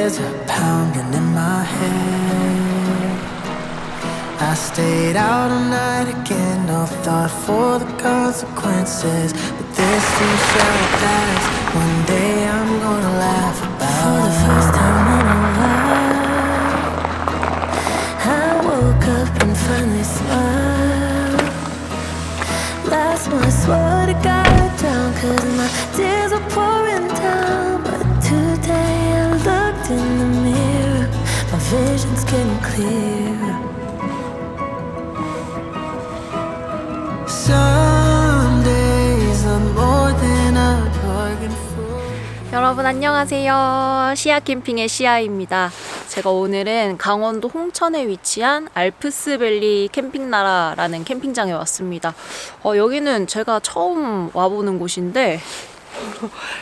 tears are pounding in my head. I stayed out all night again, no thought for the consequences. But this too shall pass, one day I'm gonna laugh about. For the first time in a while, I woke up and finally smiled. Last one I swore to God I drowned, 'cause my tears were pouring down. But today I looked in the mirror, my vision's getting clearer. Some days are more than a bargain for. 여러분 안녕하세요. 시아 캠핑의 시아입니다. 제가 오늘은 강원도 홍천에 위치한 알프스밸리 캠핑나라라는 캠핑장에 왔습니다. 여기는 제가 처음 와보는 곳인데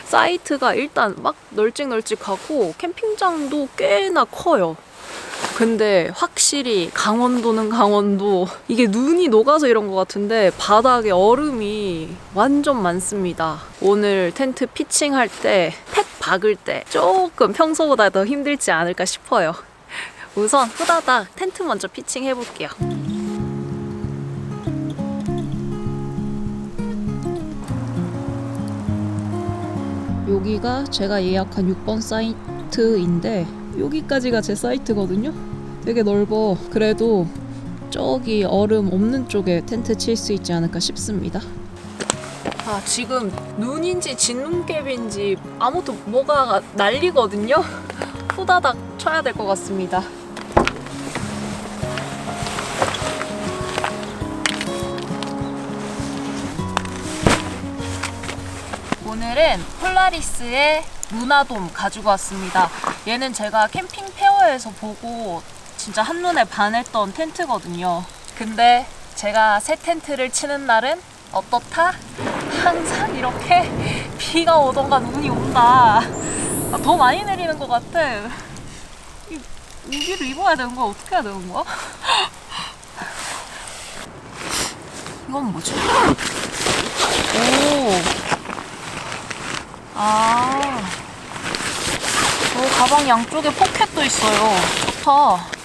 사이트가 일단 막 널찍널찍하고 캠핑장도 꽤나 커요. 근데 확실히 강원도는 강원도, 이게 눈이 녹아서 이런 것 같은데 바닥에 얼음이 완전 많습니다. 오늘 텐트 피칭할 때, 팩 박을 때 조금 평소보다 더 힘들지 않을까 싶어요. 우선 후다닥 텐트 먼저 피칭 해볼게요. 여기가 제가 예약한 6번 사이트인데 여기까지가 제 사이트거든요. 되게 넓어. 그래도 저기 얼음 없는 쪽에 텐트 칠 수 있지 않을까 싶습니다. 지금 눈인지 진눈깨비인지 아무튼 뭐가 날리거든요. 후다닥 쳐야 될 것 같습니다. 오늘은 폴라리스의 루나돔 가지고 왔습니다. 얘는 제가 캠핑 페어에서 보고 진짜 한눈에 반했던 텐트거든요. 근데 제가 새 텐트를 치는 날은 어떻다? 항상 이렇게 비가 오던가 눈이 온다. 더 많이 내리는 것 같아. 이 우비를 입어야 되는 거야? 어떻게 해야 되는 거야? 이건 뭐지? 오. 가방 양쪽에 포켓도 있어요. 좋다.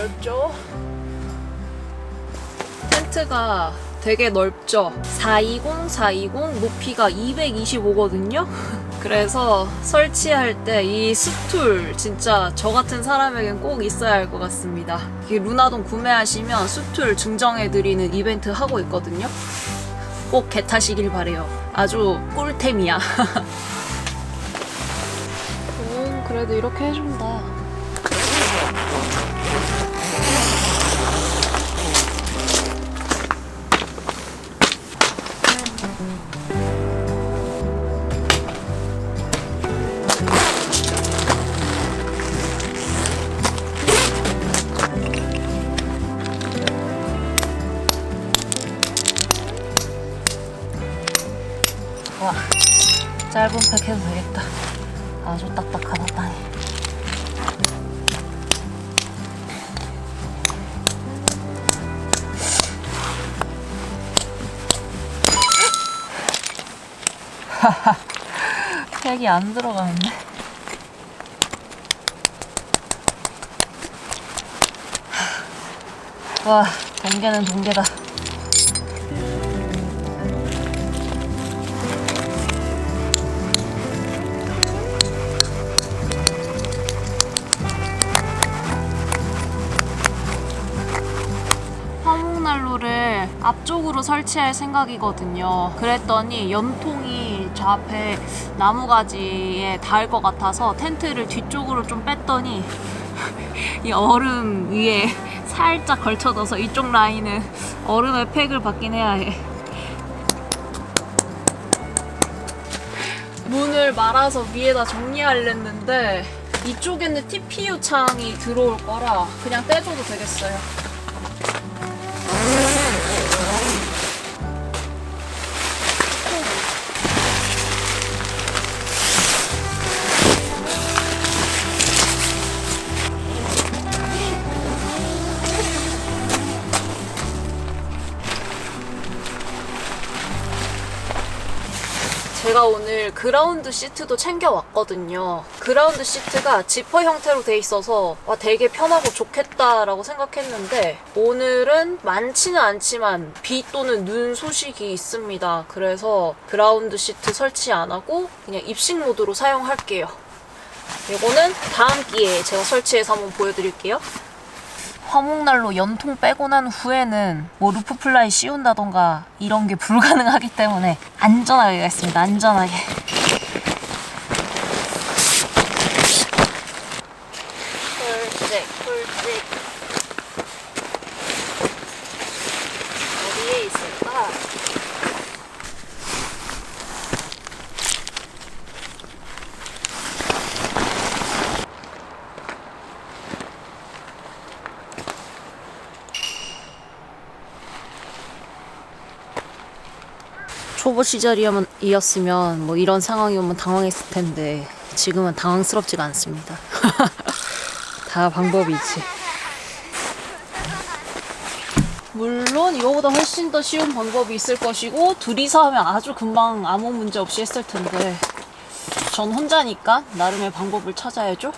보였죠? 텐트가 되게 넓죠? 420, 420 높이가 225거든요? 그래서 설치할 때 이 스툴 진짜 저 같은 사람에겐 꼭 있어야 할 것 같습니다. 이 루나동 구매하시면 스툴 증정해드리는 이벤트 하고 있거든요. 꼭 개타시길 바래요. 아주 꿀템이야. 그래도 이렇게 해준다. 와, 짧은 팩 해도 되겠다. 아주 딱딱하다, 땅이. 하하, 팩이 안 들어가는데? 와, 동계는 동계다. 화목난로를 앞쪽으로 설치할 생각이거든요. 그랬더니 연통이 저 앞에 나무가지에 닿을 것 같아서 텐트를 뒤쪽으로 좀 뺐더니 이 얼음 위에 살짝 걸쳐져서 이쪽 라인은 얼음의 팩을 받긴 해야 해. 문을 말아서 위에다 정리하려는데 이쪽에는 TPU 창이 들어올 거라 그냥 떼줘도 되겠어요. 제가 오늘 그라운드 시트도 챙겨왔거든요. 그라운드 시트가 지퍼 형태로 돼 있어서 와, 되게 편하고 좋겠다라고 생각했는데 오늘은 많지는 않지만 비 또는 눈 소식이 있습니다. 그래서 그라운드 시트 설치 안 하고 그냥 입식 모드로 사용할게요. 이거는 다음 기회에 제가 설치해서 한번 보여드릴게요. 화목난로 연통 빼고 난 후에는 뭐 루프 플라이 씌운다던가 이런 게 불가능하기 때문에 안전하게 가겠습니다. 안전하게. 꿀찍. 어디에 있을까? 초보 시절이었으면 뭐 이런 상황이 오면 당황했을 텐데 지금은 당황스럽지가 않습니다. 다 방법이지. 물론 이거보다 훨씬 더 쉬운 방법이 있을 것이고 둘이서 하면 아주 금방 아무 문제 없이 했을 텐데 전 혼자니까 나름의 방법을 찾아야죠.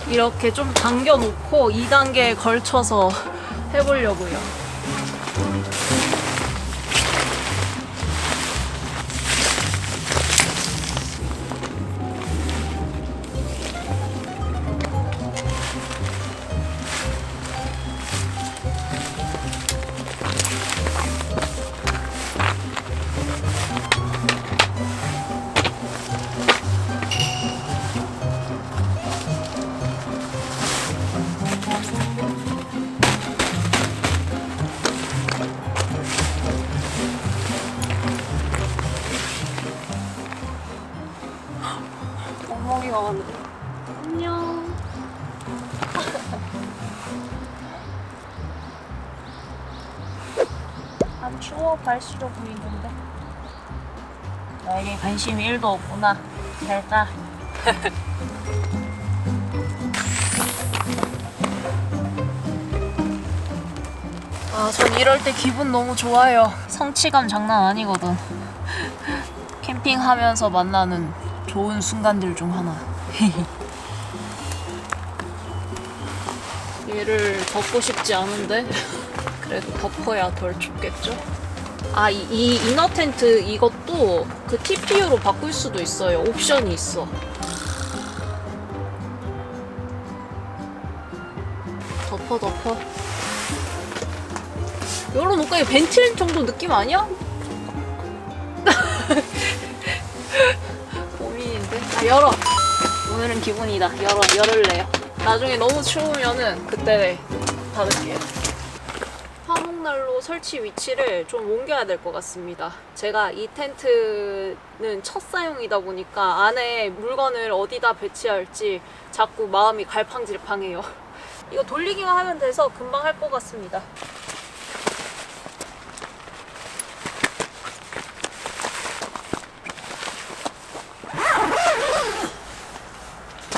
이렇게 좀 당겨놓고 2단계에 걸쳐서 해보려고요. 안녕. 안 추워? 발 시려 보이는데. 나에게 관심이 1도 없구나. 잘 가. 아, 전 이럴 때 기분 너무 좋아요. 성취감 장난 아니거든. 캠핑하면서 만나는 좋은 순간들 중 하나. 얘를 덮고 싶지 않은데 그래도 덮어야 덜 춥겠죠? 아, 이 이너 텐트 이것도 그 TPU로 바꿀 수도 있어요. 옵션이 있어. 덮어. 열어놓을까? 이거 벤틸 정도 느낌 아니야? 고민인데. 아, 열어. 오늘은 기분이다. 열을래요. 나중에 너무 추우면은 그때 닫을게요. 화목난로 설치 위치를 좀 옮겨야 될 것 같습니다. 제가 이 텐트는 첫 사용이다 보니까 안에 물건을 어디다 배치할지 자꾸 마음이 갈팡질팡해요. 이거 돌리기만 하면 돼서 금방 할 것 같습니다.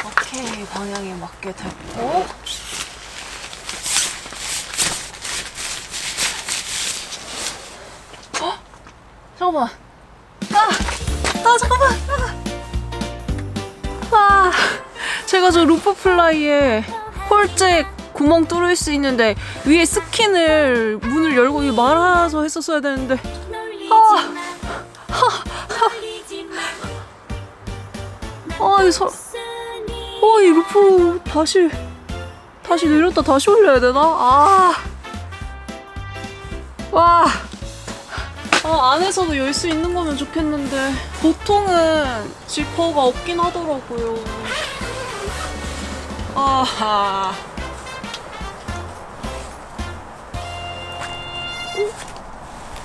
오케이, 방향에 맞게 됐고. 잠깐만. 잠깐만. 제가 저 루프 플라이에 홀잭 구멍 뚫을 수 있는데 위에 스킨을 문을 열고 말아서 했었어야 되는데. 이 루프 다시 내렸다 다시 올려야 되나? 안에서도 열 수 있는 거면 좋겠는데 보통은 지퍼가 없긴 하더라고요.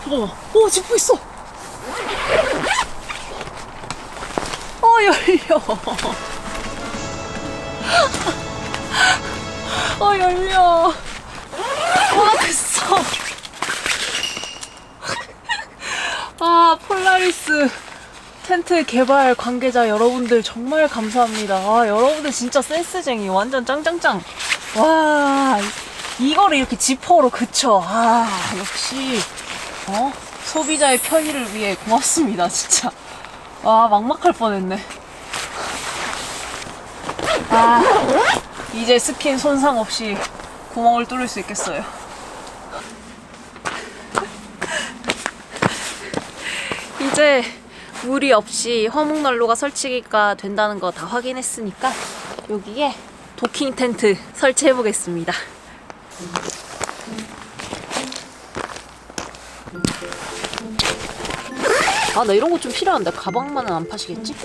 잠깐만. 지퍼 있어. 열려. 열려. 됐어. 폴라리스 텐트 개발 관계자 여러분들 정말 감사합니다. 여러분들 진짜 센스쟁이 완전 짱짱짱. 이거를 이렇게 지퍼로 그쳐. 역시 소비자의 편의를 위해 고맙습니다. 진짜. 막막할 뻔했네. 이제 스킨 손상 없이 구멍을 뚫을 수 있겠어요. 이제 무리 없이 화목난로가 설치가 된다는 거 다 확인했으니까 여기에 도킹 텐트 설치해 보겠습니다. 나 이런 거 좀 필요한데 가방만은 안 파시겠지?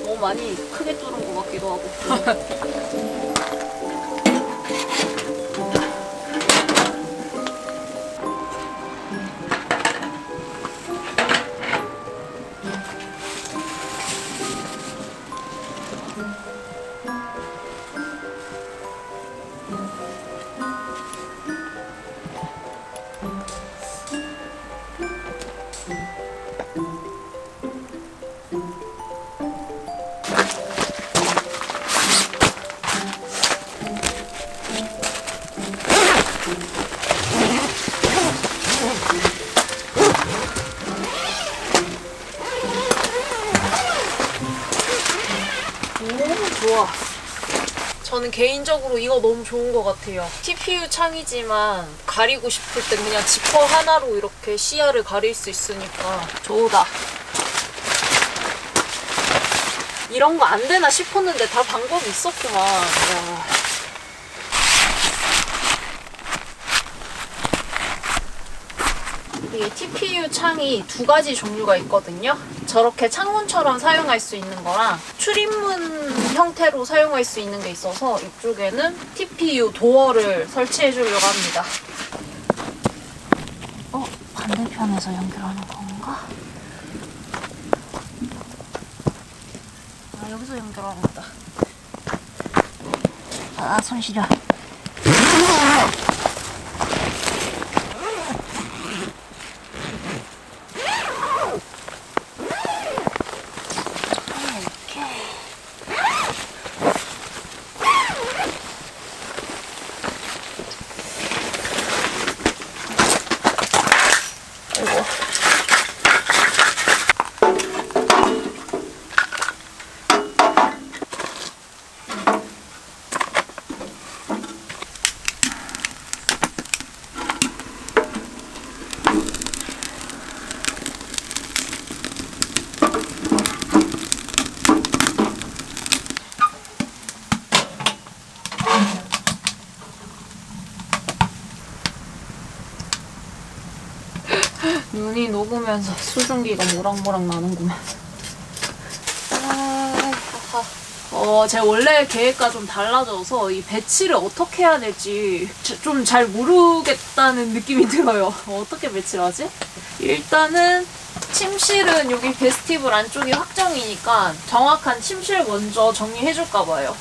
너무 많이 크게 뚫은 것 같기도 하고. 좋아. 저는 개인적으로 이거 너무 좋은 것 같아요. TPU 창이지만 가리고 싶을 땐 그냥 지퍼 하나로 이렇게 시야를 가릴 수 있으니까 좋다. 이런 거 안 되나 싶었는데 다 방법이 있었구만. 와. 이게 TPU 창이 두 가지 종류가 있거든요. 저렇게 창문처럼 사용할 수 있는 거랑 출입문 형태로 사용할 수 있는 게 있어서 이쪽에는 TPU 도어를 설치해 주려고 합니다. 반대편에서 연결하는 건가? 여기서 연결하는 거다. 손 시려. 눈이 녹으면서 수증기가 모락모락 나는구만. 제가 원래 계획과 좀 달라져서 이 배치를 어떻게 해야 될지 좀 잘 모르겠다는 느낌이 들어요. 어떻게 배치를 하지? 일단은 침실은 여기 베스티블 안쪽이 확정이니까 정확한 침실 먼저 정리해줄까 봐요.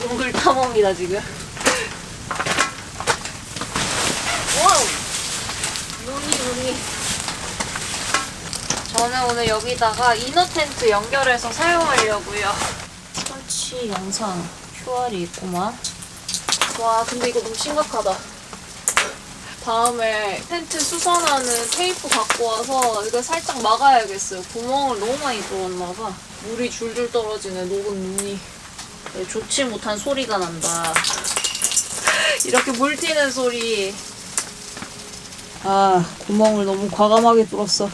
목을 탐험이다 지금. 와우! 눈이. 저는 오늘 여기다가 이너 텐트 연결해서 사용하려고요. 설치 영상 QR이 있구만. 와, 근데 이거 너무 심각하다. 다음에 텐트 수선하는 테이프 갖고 와서 이거 살짝 막아야겠어요. 구멍을 너무 많이 뚫었나봐. 물이 줄줄 떨어지네, 녹은 눈이. 좋지 못한 소리가 난다. 이렇게 물 튀는 소리. 구멍을 너무 과감하게 뚫었어.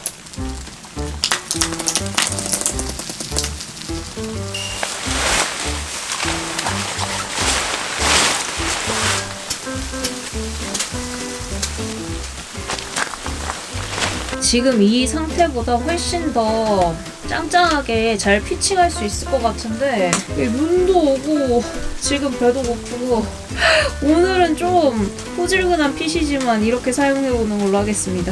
지금 이 상태보다 훨씬 더 짱짱하게 잘 피칭할 수 있을 것 같은데 눈도 오고 지금 배도 고프고 오늘은 좀 후질근한 핏이지만 이렇게 사용해보는 걸로 하겠습니다.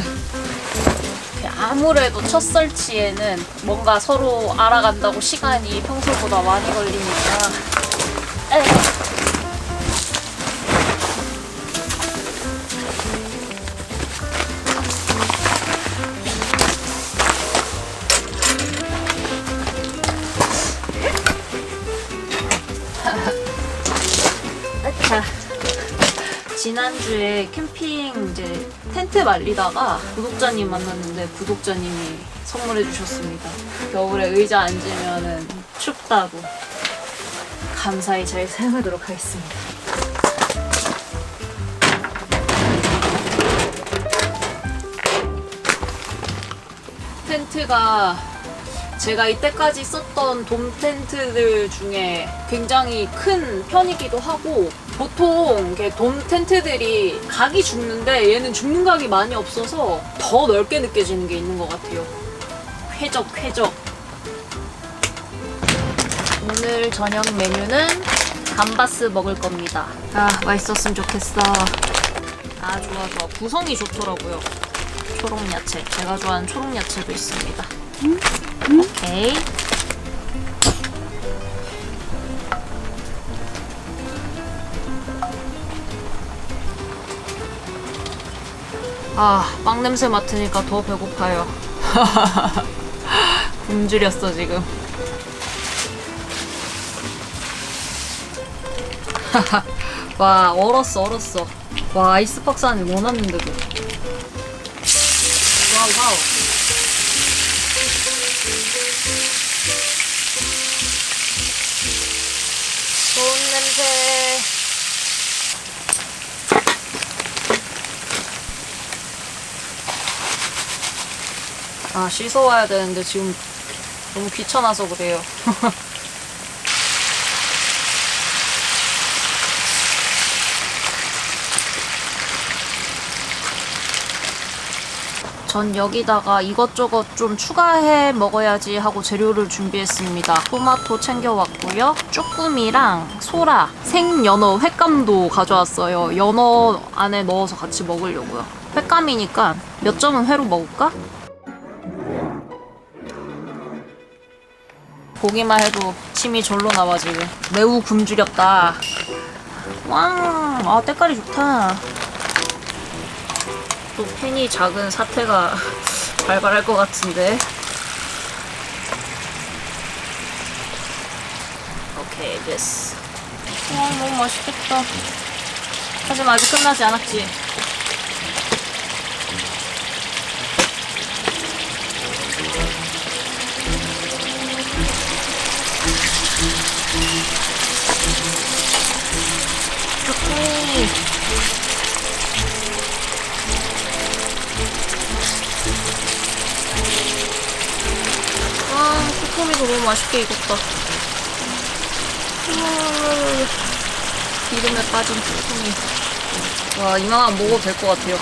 아무래도 첫 설치에는 뭔가 서로 알아간다고 시간이 평소보다 많이 걸리니까 지난주에 캠핑 이제 텐트 말리다가 구독자님 만났는데 구독자님이 선물해 주셨습니다. 겨울에 의자 앉으면은 춥다고. 감사히 잘 사용하도록 하겠습니다. 텐트가 제가 이때까지 썼던 돔 텐트들 중에 굉장히 큰 편이기도 하고, 보통 이렇게 돔 텐트들이 각이 죽는데 얘는 죽는 각이 많이 없어서 더 넓게 느껴지는 게 있는 것 같아요. 쾌적. 오늘 저녁 메뉴는 감바스 먹을 겁니다. 아, 맛있었으면 좋겠어. 아, 좋아. 구성이 좋더라고요. 초록야채. 제가 좋아하는 초록야채도 있습니다. 오케이. 아, 빵 냄새 맡으니까 더 배고파요. 굶주렸어 지금. 와, 얼었어. 와, 아이스박스 안에 넣어놨는데도. 와우. 좋은 냄새. 아, 씻어와야 되는데 지금 너무 귀찮아서 그래요. 전 여기다가 이것저것 좀 추가해 먹어야지 하고 재료를 준비했습니다. 토마토 챙겨왔고요. 쭈꾸미랑 소라, 생연어 횟감도 가져왔어요. 연어 안에 넣어서 같이 먹으려고요. 횟감이니까 몇 점은 회로 먹을까? 보기만 해도 침이 절로 나와 지금. 매우 굶주렸다. 왕! 아, 때깔이 좋다. 또 팬이 작은 사태가 발발할 것 같은데. 오케이, 됐어. 너무 맛있겠다. 하지만 아직 끝나지 않았지. 쭈꾸미. 아, 쭈꾸미도 너무 맛있게 익었다. 기름에 빠진 쭈꾸미. 와, 이만하면 먹어도 될 것 같아요.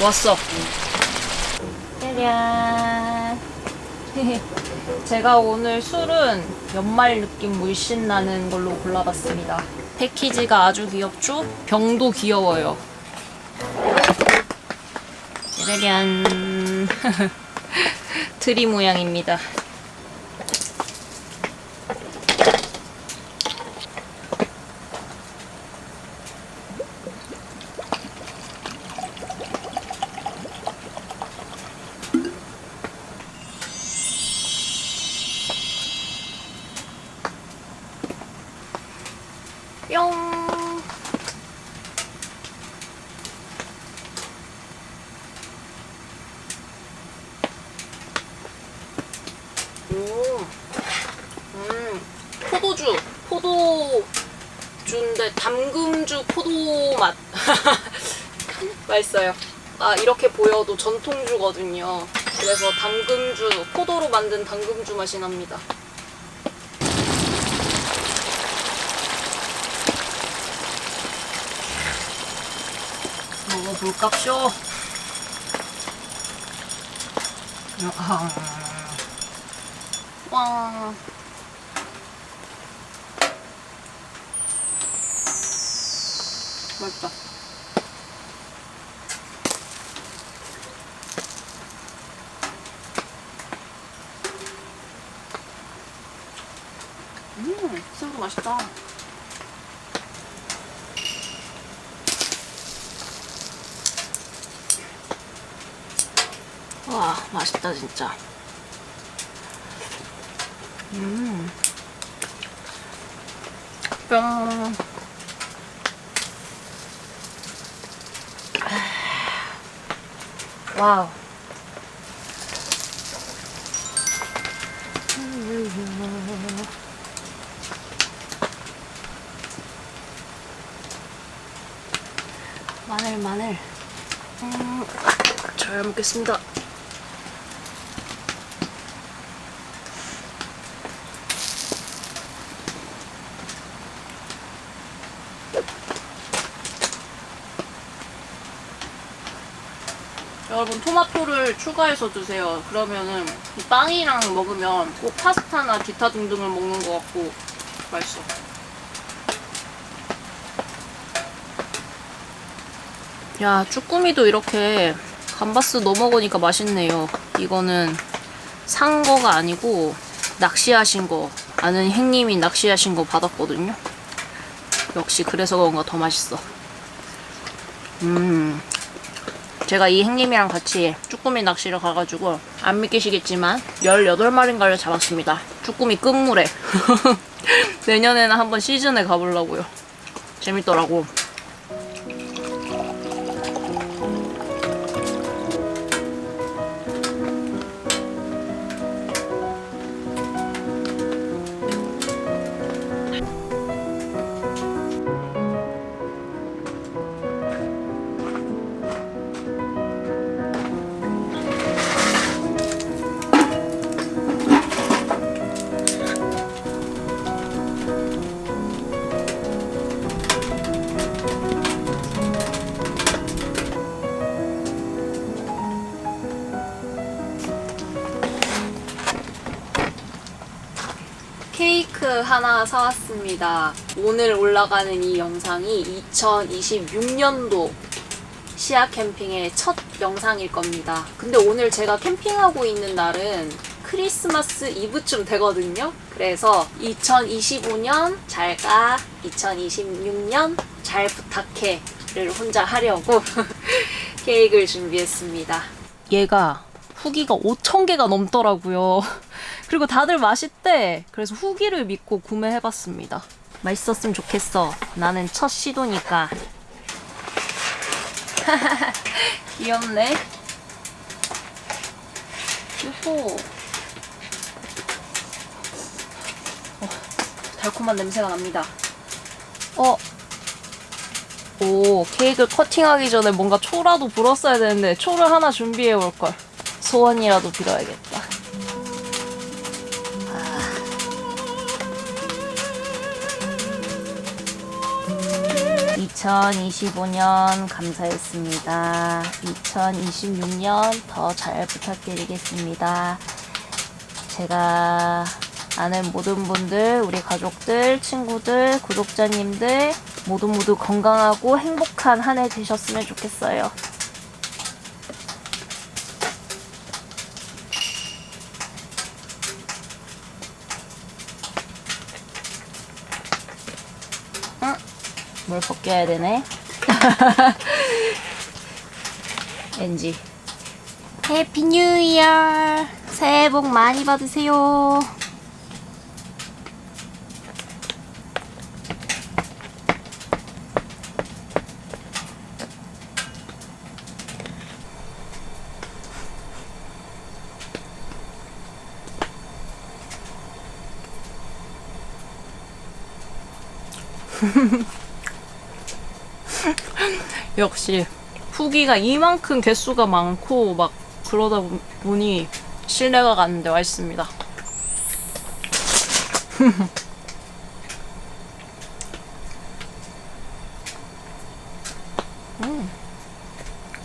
왔어. 짜잔. 제가 오늘 술은 연말 느낌 물씬 나는 걸로 골라봤습니다. 패키지가 아주 귀엽죠? 병도 귀여워요. 짜라란. 트리 모양입니다. 뿅. 포도주인데 담금주 포도 맛. 맛있어요. 아, 이렇게 보여도 전통주거든요. 그래서 담금주, 포도로 만든 담금주 맛이 납니다. 먹어볼까쇼? 와. 맛있다. 새우도 맛있다. 와, 맛있다 진짜. 뿅. 와우. 마늘. 잘 먹겠습니다. 여러분 토마토를 추가해서 드세요. 그러면은 이 빵이랑 먹으면 꼭 파스타나 기타 등등을 먹는 것 같고 맛있어. 야, 쭈꾸미도 이렇게 감바스 넣어 먹으니까 맛있네요. 이거는 산 거가 아니고 낚시하신 거, 아는 형님이 낚시하신 거 받았거든요. 역시 그래서 그런가 더 맛있어. 제가 이 형님이랑 같이 쭈꾸미 낚시를 가가지고 안 믿기시겠지만 18마리인가를 잡았습니다. 쭈꾸미 끝물에. 내년에는 한번 시즌에 가보려고요. 재밌더라고. 케이크 하나 사왔습니다. 오늘 올라가는 이 영상이 2026년도 시아 캠핑의 첫 영상일 겁니다. 근데 오늘 제가 캠핑하고 있는 날은 크리스마스 이브쯤 되거든요. 그래서 2025년 잘 가, 2026년 잘 부탁해를 혼자 하려고 케이크를 준비했습니다. 얘가 후기가 5,000개가 넘더라고요. 그리고 다들 맛있대. 그래서 후기를 믿고 구매해봤습니다. 맛있었으면 좋겠어. 나는 첫 시도니까. 귀엽네. 요호. 달콤한 냄새가 납니다. 오, 케이크 커팅하기 전에 뭔가 초라도 불었어야 되는데 초를 하나 준비해 올걸. 소원이라도 빌어야겠다. 2025년 감사했습니다. 2026년 더 잘 부탁드리겠습니다. 제가 아는 모든 분들, 우리 가족들, 친구들, 구독자님들 모두 건강하고 행복한 한 해 되셨으면 좋겠어요. 뭘 벗겨야 되네. 왠지. 해피 뉴 이어. 새해 복 많이 받으세요. 역시 후기가 이만큼 개수가 많고 막 그러다 보니 신뢰가 가는데 맛있습니다.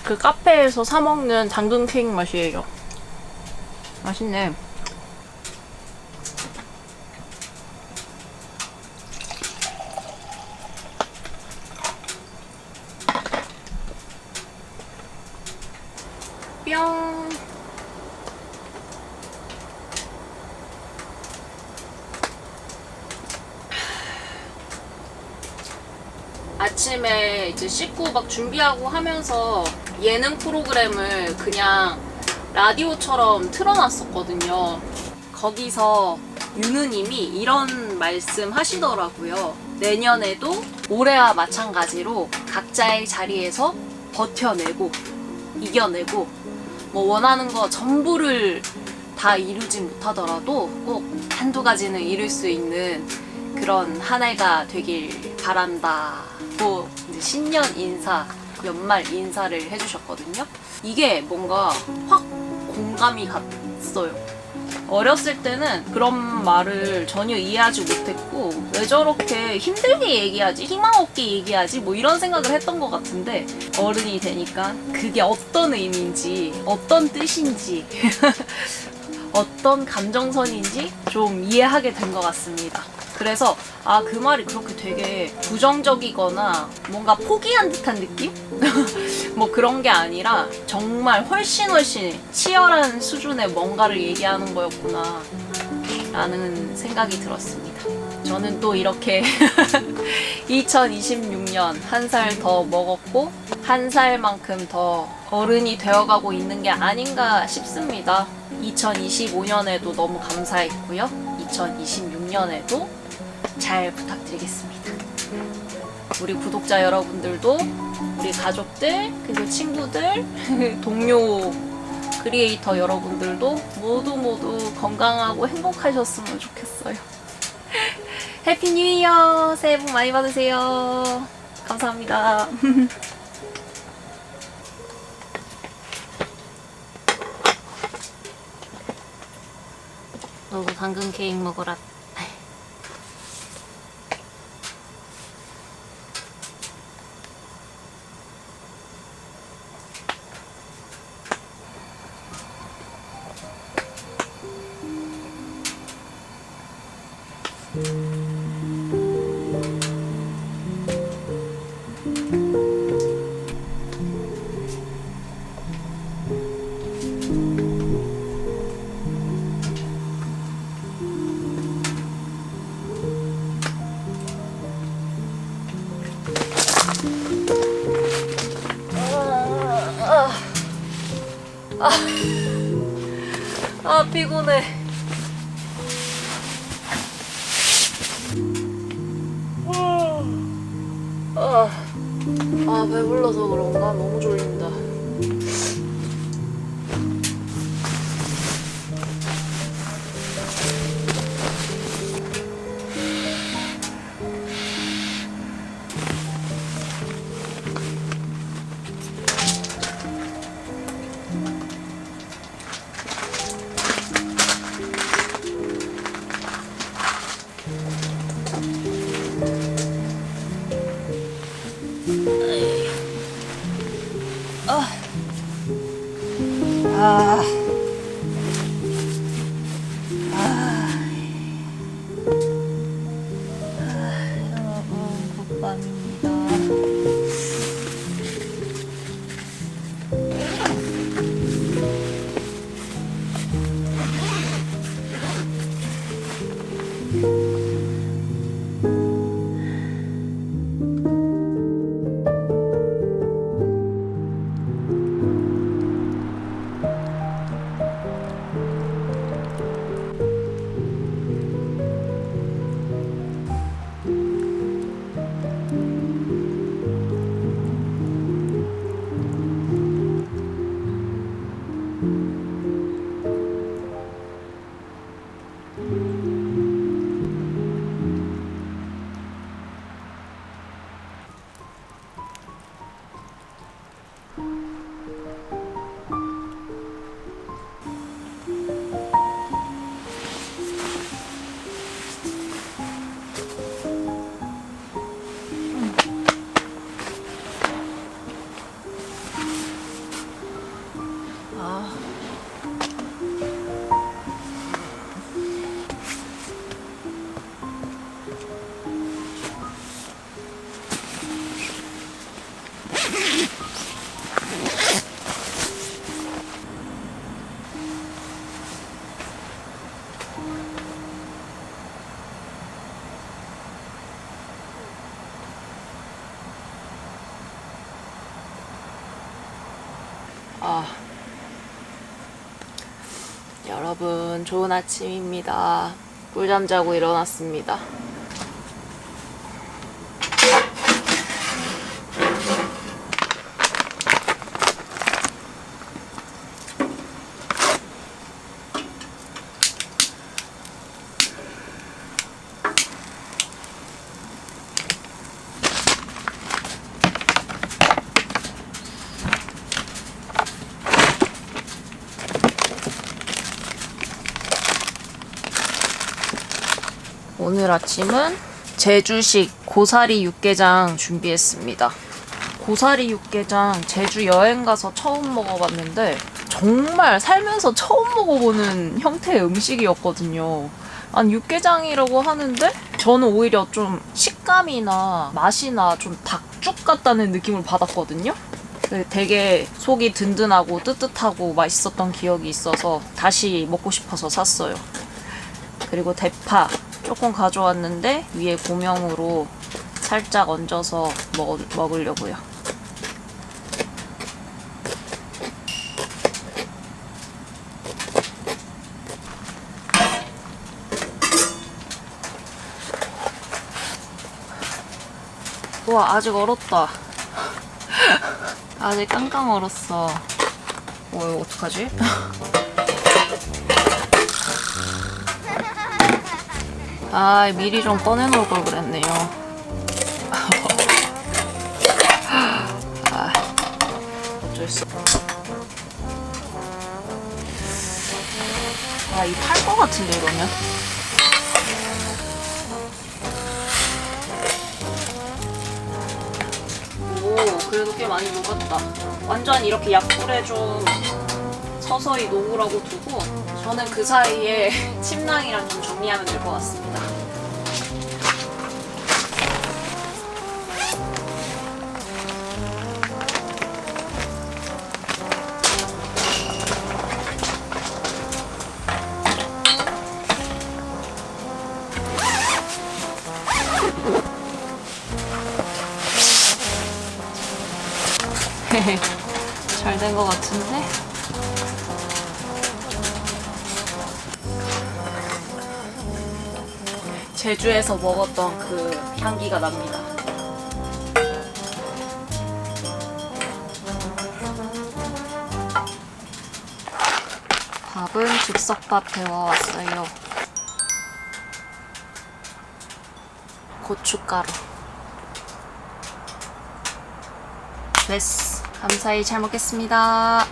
그 카페에서 사 먹는 당근 케이크 맛이에요. 맛있네. 뿅. 아침에 이제 씻고 막 준비하고 하면서 예능 프로그램을 그냥 라디오처럼 틀어놨었거든요. 거기서 유느님이 이런 말씀 하시더라고요. 내년에도 올해와 마찬가지로 각자의 자리에서 버텨내고 이겨내고 뭐 원하는 거 전부를 다 이루진 못하더라도 꼭 한두 가지는 이룰 수 있는 그런 한 해가 되길 바란다고 이제 신년 인사, 연말 인사를 해주셨거든요. 이게 뭔가 확 공감이 갔어요. 어렸을 때는 그런 말을 전혀 이해하지 못했고 왜 저렇게 힘들게 얘기하지? 희망 없게 얘기하지? 뭐 이런 생각을 했던 것 같은데 어른이 되니까 그게 어떤 의미인지 어떤 뜻인지 어떤 감정선인지 좀 이해하게 된 것 같습니다. 그래서 그 말이 그렇게 되게 부정적이거나 뭔가 포기한 듯한 느낌? 뭐 그런 게 아니라 정말 훨씬 치열한 수준의 뭔가를 얘기하는 거였구나 라는 생각이 들었습니다. 저는 또 이렇게 2026년 한 살 더 먹었고 한 살만큼 더 어른이 되어가고 있는 게 아닌가 싶습니다. 2025년에도 너무 감사했고요. 2026년에도 잘 부탁드리겠습니다. 우리 구독자 여러분들도 우리 가족들, 그리고 친구들, 동료 크리에이터 여러분들도 모두 건강하고 행복하셨으면 좋겠어요. 해피 뉴 이어! 새해 복 많이 받으세요. 감사합니다. 너도 당근 케이크 먹어라. 피곤해. 배불러서 그런가? 너무 졸린다. 여러분, 굿밤입니다. 여러분, 좋은 아침입니다. 꿀잠 자고 일어났습니다. 오늘 아침은 제주식 고사리 육개장 준비했습니다. 고사리 육개장 제주 여행 가서 처음 먹어봤는데 정말 살면서 처음 먹어보는 형태의 음식이었거든요. 아니 육개장이라고 하는데 저는 오히려 좀 식감이나 맛이나 좀 닭죽 같다는 느낌을 받았거든요. 되게 속이 든든하고 뜨뜻하고 맛있었던 기억이 있어서 다시 먹고 싶어서 샀어요. 그리고 대파 조금 가져왔는데 위에 고명으로 살짝 얹어서 먹으려고요. 우와, 아직 얼었다. 아직 깡깡 얼었어. 이거 어떡하지? 아, 미리 좀 꺼내놓을 걸 그랬네요. 아, 어쩔 수 없어. 아, 이 탈 것 같은데, 이러면? 오, 그래도 꽤 많이 녹았다. 완전 이렇게 약불에 좀 서서히 녹으라고 두고 저는 그 사이에 침낭이랑 좀 정리하면 될 것 같습니다. 잘 된 것 같은데? 제주에서 먹었던 그 향기가 납니다. 밥은 즉석밥 데워왔어요. 고춧가루. 됐어. 감사히 잘 먹겠습니다.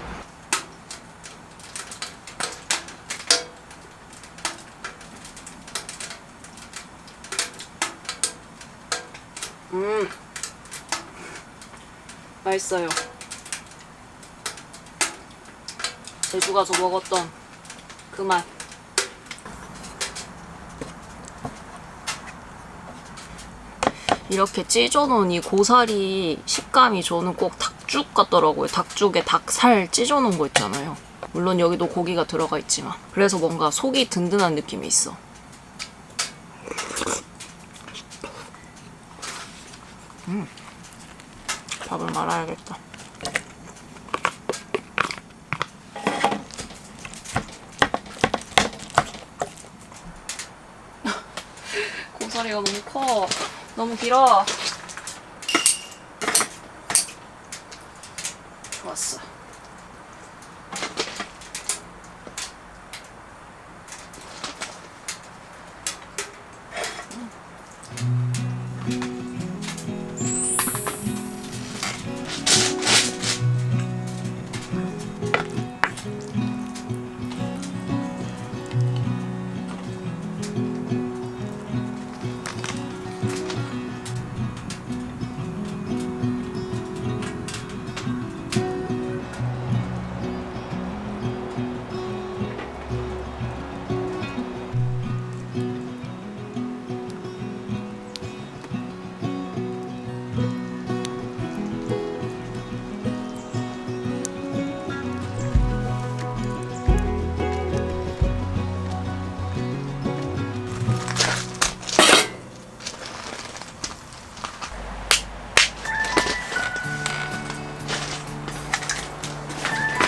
맛있어요. 제주 가서 먹었던 그 맛. 이렇게 찢어놓은 이 고사리 식감이 저는 꼭 닭죽 같더라고요. 닭죽에 닭살 찢어놓은 거 있잖아요. 물론 여기도 고기가 들어가 있지만 그래서 뭔가 속이 든든한 느낌이 있어. 밥을 말아야겠다. 고사리가 너무 커. 너무 길어. 좋았어.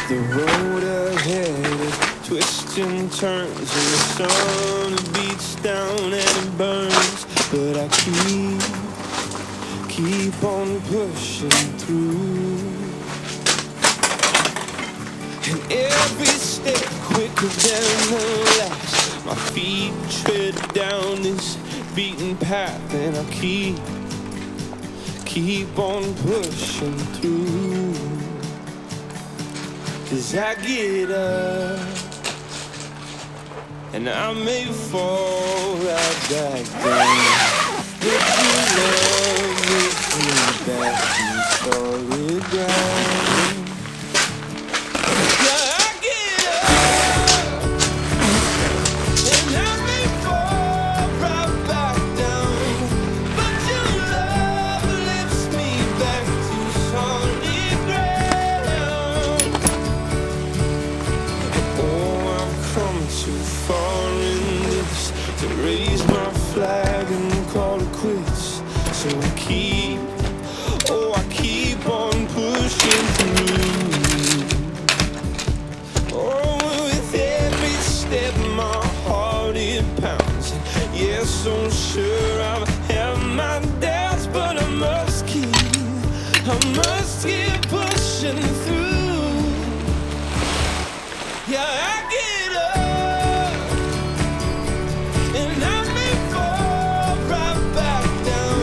The road ahead is twists and turns, and the sun beats down and it burns. But I keep on pushing through. And every step quicker than the last. My feet tread down this beaten path, and I keep on pushing through. 'Cause I get up and I may fall right back down. But your love lifts me back to solid ground. Yeah, I get up, and I may fall right back down. But your love lifts me back to solid ground. Oh, I've come too far in this to raise my flag and call it quits. So I keep on pushing through. Oh, with every step my heart it pounds. And yes, so sure I've had my doubts, but I must keep pushing through. Yeah, I get up, and I may fall right back down.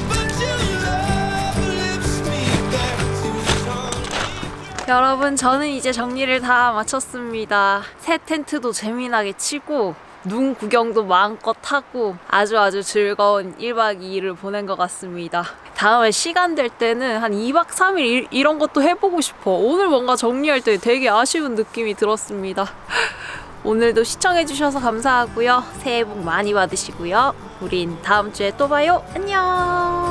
But your love lifts me back to solid. 여러분, 저는 이제 정리를 다 마쳤습니다. 새 텐트도 재미나게 치고 눈 구경도 마음껏 하고 아주 즐거운 1박 2일을 보낸 것 같습니다. 다음에 시간 될 때는 한 2박 3일 이런 것도 해보고 싶어. 오늘 뭔가 정리할 때 되게 아쉬운 느낌이 들었습니다. 오늘도 시청해주셔서 감사하고요. 새해 복 많이 받으시고요. 우린 다음 주에 또 봐요. 안녕.